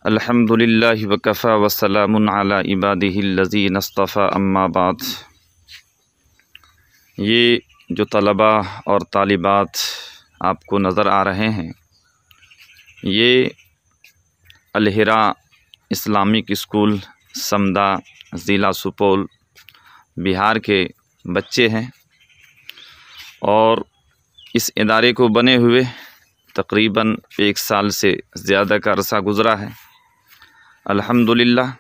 अल्हम्दुलिल्लाहि वकफ़ा वस्सलामुन अला इबादिहिल्लज़ीना इस्तफ़ा अम्मा बाद। ये जो तलबा और तालिबात आपको नज़र आ रहे हैं, ये अल-हिरा इस्लामिक स्कूल समदा ज़िला सुपौल बिहार के बच्चे हैं और इस इदारे को बने हुए तकरीबन 1 साल से ज़्यादा का अरसा गुज़रा है। अल्हम्दुलिल्लाह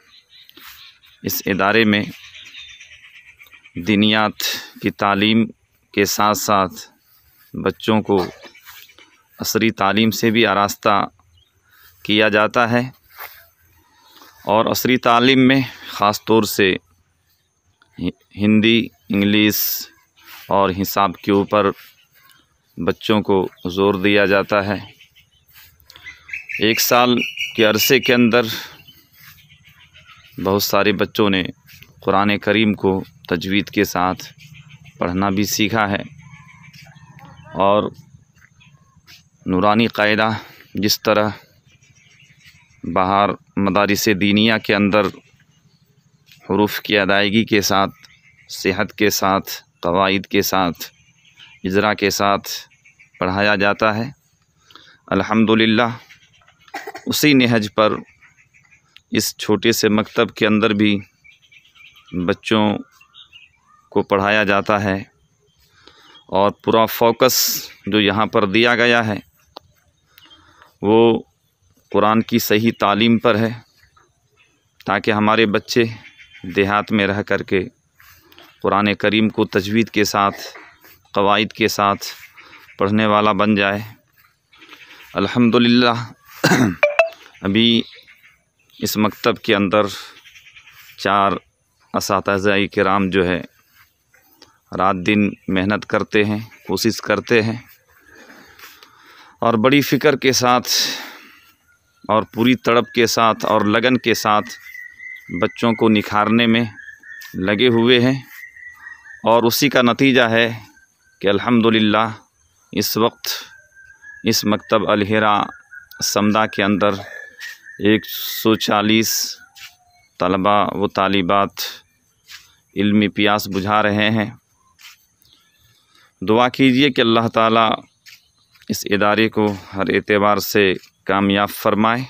इस इदारे में दीनियात की तालीम के साथ साथ बच्चों को असरी तालीम से भी आरास्ता किया जाता है और असरी तालीम में ख़ास तौर से हिंदी, इंग्लिश और हिसाब के ऊपर बच्चों को ज़ोर दिया जाता है। 1 साल के अरसे के अंदर बहुत सारे बच्चों ने कुरान करीम को तजवीद के साथ पढ़ना भी सीखा है और नूरानी कायदा जिस तरह बाहर मदारिस दीनिया के अंदर हुरूफ की अदायगी के साथ, सेहत के साथ, कवाइद के साथ, इजरा के साथ पढ़ाया जाता है, अल्हम्दुलिल्लाह उसी नहज पर इस छोटे से मकतब के अंदर भी बच्चों को पढ़ाया जाता है और पूरा फोकस जो यहाँ पर दिया गया है वो कुरान की सही तालीम पर है, ताकि हमारे बच्चे देहात में रह कर के कुरान करीम को तजवीद के साथ, कवाइद के साथ पढ़ने वाला बन जाए। अल्हम्दुलिल्लाह अभी इस मकतब के अंदर 4 असातिज़ा किराम जो है रात दिन मेहनत करते हैं, कोशिश करते हैं और बड़ी फ़िक्र के साथ और पूरी तड़प के साथ और लगन के साथ बच्चों को निखारने में लगे हुए हैं और उसी का नतीजा है कि अल्हम्दुलिल्लाह इस वक्त इस मकतब अल-हिरा समदा के अंदर 140 तलबा व तालिबात इल्मी प्यास बुझा रहे हैं। दुआ कीजिए कि अल्लाह ताला इस इदारे को हर एतबार से कामयाब फरमाए।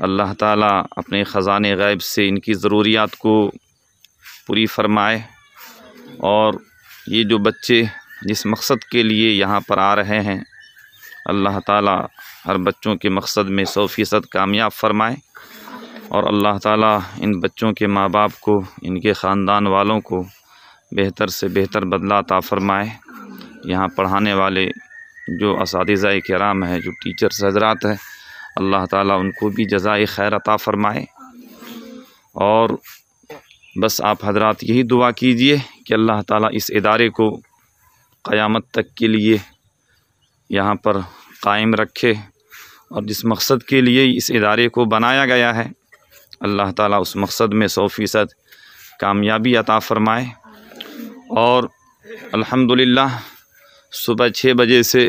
अल्लाह ताला अपने ख़ज़ाने गैब से इनकी ज़रूरियात को पूरी फरमाए और ये जो बच्चे जिस मकसद के लिए यहाँ पर आ रहे हैं, अल्लाह ताला हर बच्चों के मकसद में 100% कामयाब फरमाए और अल्लाह ताला इन बच्चों के माँ बाप को, इनके ख़ानदान वालों को बेहतर से बेहतर बदला अता फ़रमाए। यहाँ पढ़ाने वाले जो असातिज़ा किराम हैं, जो टीचर्स हज़रात हैं, अल्लाह ताला उनको भी जज़ाए खैर अता फ़रमाए। और बस आप हज़रात यही दुआ कीजिए कि अल्लाह ताला इस इदारे को क़यामत तक के लिए यहाँ पर कायम रखे और जिस मकसद के लिए इस इदारे को बनाया गया है, अल्लाह ताला उस मकसद में 100% कामयाबी अता फ़रमाए। और अल्हम्दुलिल्लाह सुबह 6 बजे से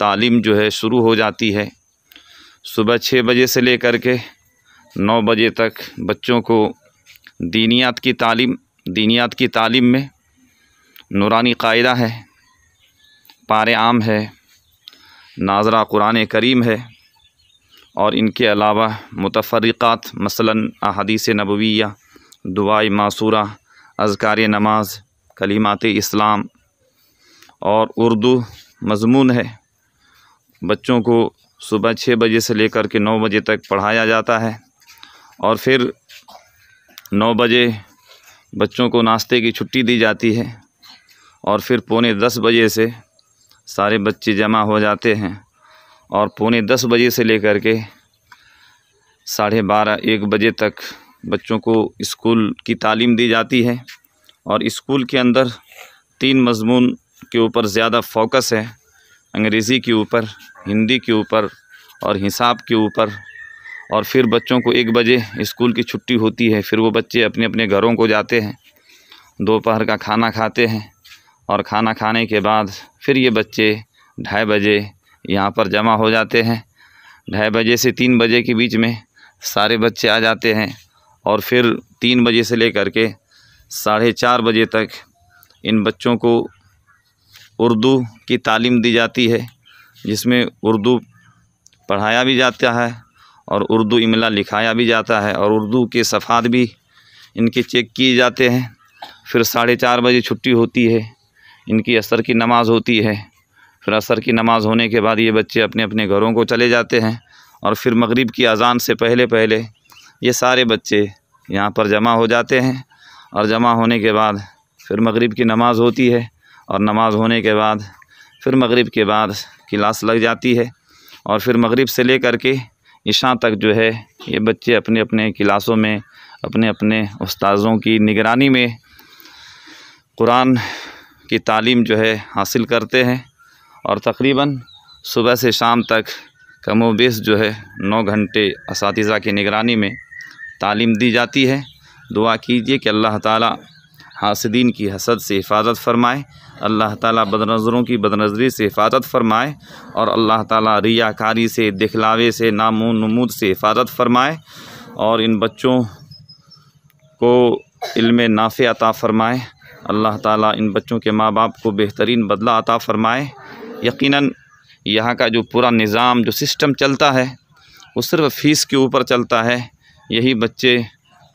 तालीम जो है शुरू हो जाती है। सुबह 6 बजे से लेकर के 9 बजे तक बच्चों को दीनियात की तालीम में नूरानी कायदा है, पारे आम है, नाज़रा कुरान करीम है और इनके अलावा मुतफ़र्रिक़ात मसलन अहादीस नबविया, दुआए मासूरा, अज़कार नमाज, कलिमात इस्लाम और उर्दू मज़मून है। बच्चों को सुबह 6 बजे से लेकर के 9 बजे तक पढ़ाया जाता है और फिर 9 बजे बच्चों को नाश्ते की छुट्टी दी जाती है और फिर 9:45 बजे से सारे बच्चे जमा हो जाते हैं और 9:45 बजे से लेकर के 12:30-1 बजे तक बच्चों को स्कूल की तालीम दी जाती है। और स्कूल के अंदर 3 मज़मून के ऊपर ज़्यादा फोकस है, अंग्रेज़ी के ऊपर, हिंदी के ऊपर और हिसाब के ऊपर। और फिर बच्चों को 1 बजे स्कूल की छुट्टी होती है, फिर वो बच्चे अपने अपने घरों को जाते हैं, दोपहर का खाना खाते हैं और खाना खाने के बाद फिर ये बच्चे 2:30 बजे यहाँ पर जमा हो जाते हैं। 2:30 बजे से 3 बजे के बीच में सारे बच्चे आ जाते हैं और फिर 3 बजे से लेकर के 4:30 बजे तक इन बच्चों को उर्दू की तालीम दी जाती है, जिसमें उर्दू पढ़ाया भी जाता है और उर्दू इमला लिखाया भी जाता है और उर्दू के सफ़ात भी इनके चेक किए जाते हैं। फिर 4:30 बजे छुट्टी होती है, इनकी असर की नमाज़ होती है। फिर असर की नमाज़ होने के बाद ये बच्चे अपने अपने घरों को चले जाते हैं और फिर मगरिब की अज़ान से पहले पहले ये सारे बच्चे यहाँ पर जमा हो जाते हैं और जमा होने के बाद फिर मगरिब की नमाज़ होती है और नमाज़ होने के बाद फिर मगरिब के बाद क्लास लग जाती है और फिर मगरिब से लेकर के इशा तक जो है ये बच्चे अपने अपने क्लासों में अपने अपने उस्ताज़ों की निगरानी में कुरान की तालीम जो है हासिल करते हैं और तकरीबन सुबह से शाम तक कमोबेश जो है 9 घंटे असातिज़ा की निगरानी में तालीम दी जाती है। दुआ कीजिए कि अल्लाह ताला हासिदीन की हसद से हिफाजत फ़रमाए, अल्लाह ताला बदनज़रों की बदनज़री से हिफाजत फ़रमाए और अल्लाह ताला रियाकारी से, दिखलावे से, नामो नमूद से हिफाजत फ़रमाए और इन बच्चों को इल्म नाफ़े अता फ़रमाए। अल्लाह ताला इन बच्चों के माँ बाप को बेहतरीन बदला अता फ़रमाए। यकीनन यहाँ का जो पूरा निज़ाम, जो सिस्टम चलता है वो सिर्फ़ फ़ीस के ऊपर चलता है। यही बच्चे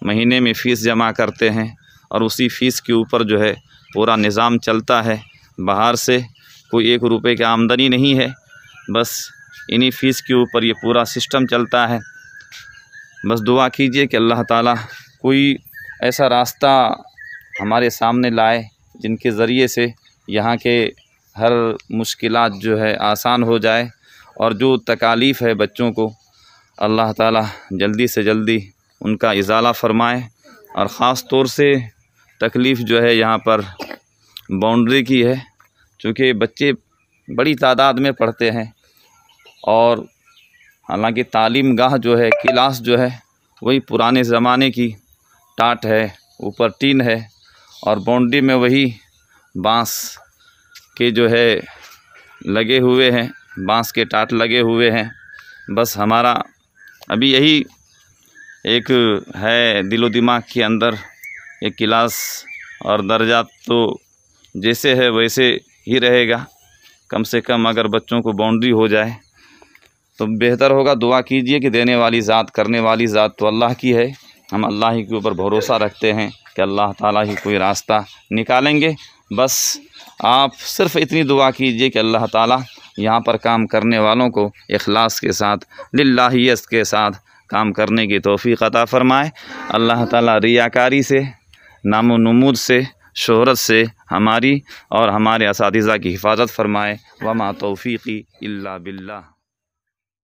महीने में फ़ीस जमा करते हैं और उसी फ़ीस के ऊपर जो है पूरा निज़ाम चलता है। बाहर से कोई 1 रुपये की आमदनी नहीं है, बस इन्हीं फ़ीस के ऊपर ये पूरा सिस्टम चलता है। बस दुआ कीजिए कि अल्लाह ताला कोई ऐसा रास्ता हमारे सामने लाए जिनके ज़रिए से यहाँ के हर मुश्किलात जो है आसान हो जाए और जो तकालीफ़ है बच्चों को अल्लाह ताला जल्दी से जल्दी उनका इज़ाला फ़रमाए। और ख़ास तौर से तकलीफ़ जो है यहाँ पर बाउंड्री की है, चूँकि बच्चे बड़ी तादाद में पढ़ते हैं और हालांकि तालीम गाह जो है, क्लास जो है वही पुराने ज़माने की टाट है, ऊपर टीन है और बाउंड्री में वही बांस के जो है लगे हुए हैं, बांस के टाट लगे हुए हैं। बस हमारा अभी यही एक है दिलो दिमाग के अंदर एक क्लास और दर्जा तो जैसे है वैसे ही रहेगा। कम से कम अगर बच्चों को बाउंड्री हो जाए तो बेहतर होगा। दुआ कीजिए कि देने वाली ज़ात, करने वाली ज़ात तो अल्लाह की है। हम अल्लाह ही के ऊपर भरोसा रखते हैं कि अल्लाह ताला ही कोई रास्ता निकालेंगे। बस आप सिर्फ़ इतनी दुआ कीजिए कि अल्लाह ताला यहाँ पर काम करने वालों को इखलास के साथ, लिल्लाहियत के साथ काम करने की तौफ़ीक़ अता फ़रमाए। अल्लाह ताला रियाकारी से, नामो नमूद से, शोहरत से हमारी और हमारे असातिज़ा की हिफाजत फ़रमाए। वमा तौफ़ीक़ी इल्ला बिल्लाह।